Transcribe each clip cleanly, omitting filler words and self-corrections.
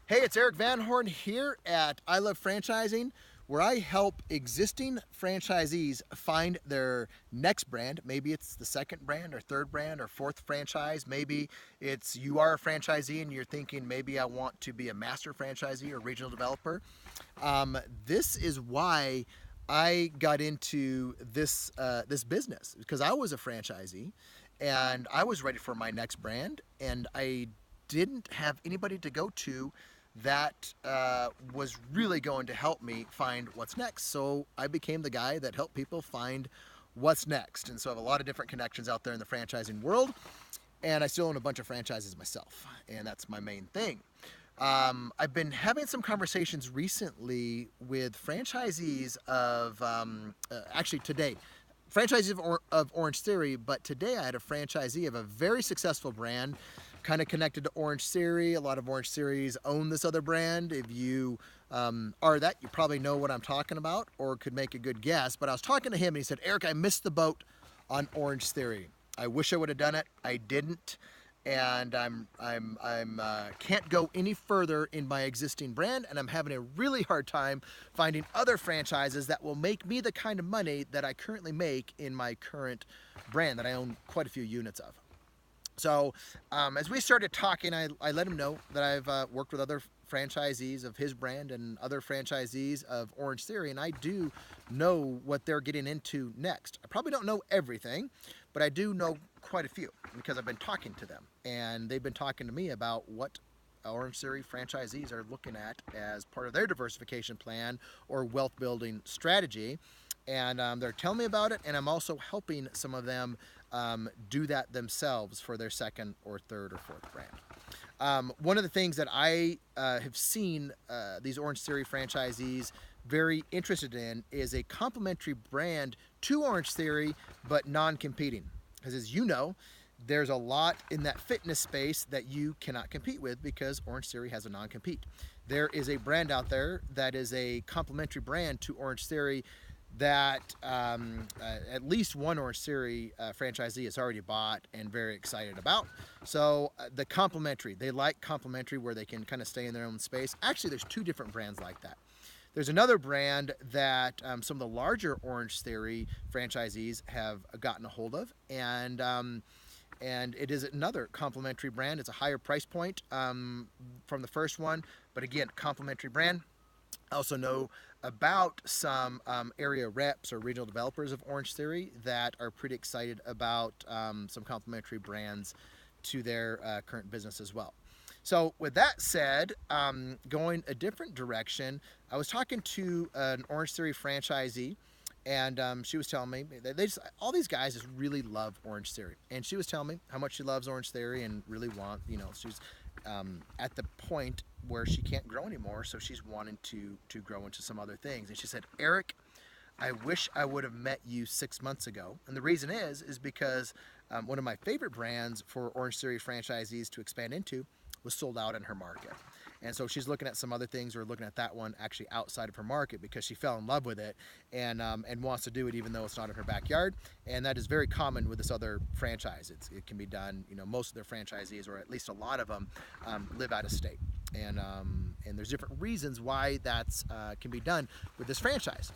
Hey, it's Erik Van Horn here at I Love Franchising, where I help existing franchisees find their next brand. Maybe it's the second brand or third brand or fourth franchise. Maybe it's you are a franchisee and you're thinking maybe I want to be a master franchisee or regional developer. This is why I got into this business, because I was a franchisee and I was ready for my next brand, and I didn't have anybody to go to that was really going to help me find what's next. So I became the guy that helped people find what's next. And so I have a lot of different connections out there in the franchising world, and I still own a bunch of franchises myself, and that's my main thing. I've been having some conversations recently with franchisees of, actually today, franchisees of Orange Theory, but today I had a franchisee of a very successful brand, kind of connected to Orange Theory. A lot of Orange Theories own this other brand. If you are that, you probably know what I'm talking about or could make a good guess. But I was talking to him and he said, Erik, I missed the boat on Orange Theory. I wish I would have done it. I didn't. And I'm can't go any further in my existing brand, and I'm having a really hard time finding other franchises that will make me the kind of money that I currently make in my current brand that I own quite a few units of. So as we started talking, I let him know that I've worked with other franchisees of his brand and other franchisees of Orange Theory, and I do know what they're getting into next. I probably don't know everything, but I do know quite a few because I've been talking to them, and they've been talking to me about what Orange Theory franchisees are looking at as part of their diversification plan or wealth building strategy. And they're telling me about it, and I'm also helping some of them do that themselves for their second or third or fourth brand. One of the things that I have seen these Orange Theory franchisees very interested in is a complementary brand to Orange Theory, but non-competing. Because as you know, there's a lot in that fitness space that you cannot compete with because Orange Theory has a non-compete. There is a brand out there that is a complementary brand to Orange Theory that at least one Orange Theory franchisee has already bought and very excited about. So the complementary, they like complementary where they can kind of stay in their own space. Actually, there's two different brands like that. There's another brand that some of the larger Orange Theory franchisees have gotten a hold of, and it is another complementary brand. It's a higher price point from the first one, but again, complementary brand. I also know about some area reps or regional developers of Orange Theory that are pretty excited about some complementary brands to their current business as well. So with that said, going a different direction, I was talking to an Orange Theory franchisee, and she was telling me all these guys just really love Orange Theory, and she was telling me how much she loves Orange Theory and really she's at the point where she can't grow anymore, so she's wanting to grow into some other things. And she said, Erik, I wish I would have met you 6 months ago. And the reason is because one of my favorite brands for Orange Theory franchisees to expand into was sold out in her market. And so she's looking at some other things, or looking at that one actually outside of her market because she fell in love with it and wants to do it even though it's not in her backyard. And that is very common with this other franchise. It can be done, most of their franchisees, or at least a lot of them, live out of state. And there's different reasons why that's can be done with this franchise.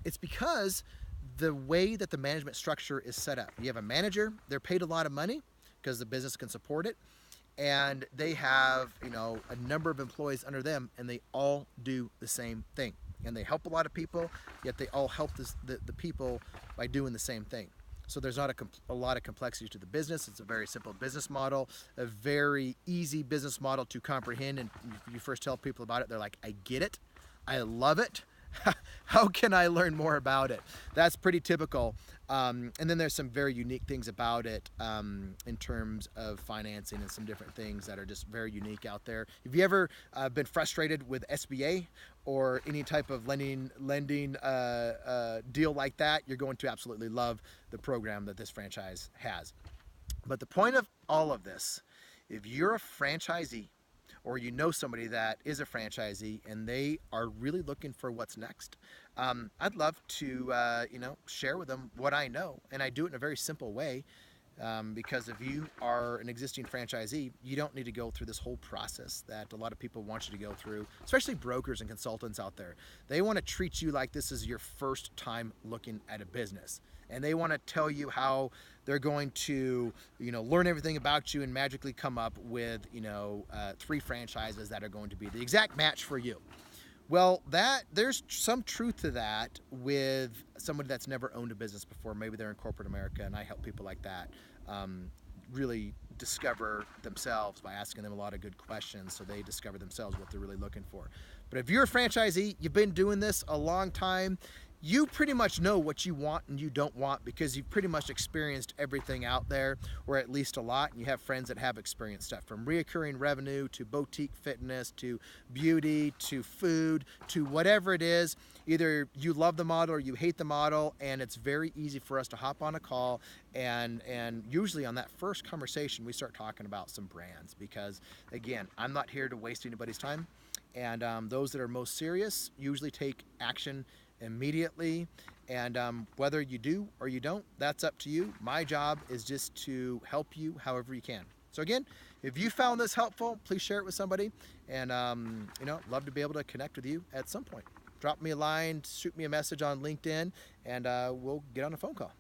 It's because the way that the management structure is set up. You have a manager, they're paid a lot of money because the business can support it. And they have, a number of employees under them, and they all do the same thing. And they help a lot of people, yet they all help the people by doing the same thing. So there's not a lot of complexity to the business. It's a very simple business model, a very easy business model to comprehend. And if you first tell people about it, they're like, I get it. I love it. How can I learn more about it? That's pretty typical. And then there's some very unique things about it in terms of financing and some different things that are just very unique out there. Have you ever been frustrated with SBA or any type of lending deal like that? You're going to absolutely love the program that this franchise has. But the point of all of this, if you're a franchisee, or you know somebody that is a franchisee and they are really looking for what's next, I'd love to share with them what I know, and I do it in a very simple way. Because if you are an existing franchisee, you don't need to go through this whole process that a lot of people want you to go through, especially brokers and consultants out there. They want to treat you like this is your first time looking at a business. And they want to tell you how they're going to, learn everything about you and magically come up with, 3 franchises that are going to be the exact match for you. Well, there's some truth to that with somebody that's never owned a business before. Maybe they're in corporate America, and I help people like that really discover themselves by asking them a lot of good questions, so they discover themselves what they're really looking for. But if you're a franchisee, you've been doing this a long time, you pretty much know what you want and you don't want, because you've pretty much experienced everything out there, or at least a lot, and you have friends that have experienced stuff from reoccurring revenue to boutique fitness to beauty to food to whatever it is. Either you love the model or you hate the model, and it's very easy for us to hop on a call, and usually on that first conversation we start talking about some brands, because again, I'm not here to waste anybody's time, and those that are most serious usually take action immediately, and whether you do or you don't, that's up to you. My job is just to help you however you can. So again, if you found this helpful, please share it with somebody, and love to be able to connect with you at some point. Drop me a line, shoot me a message on LinkedIn, and we'll get on a phone call.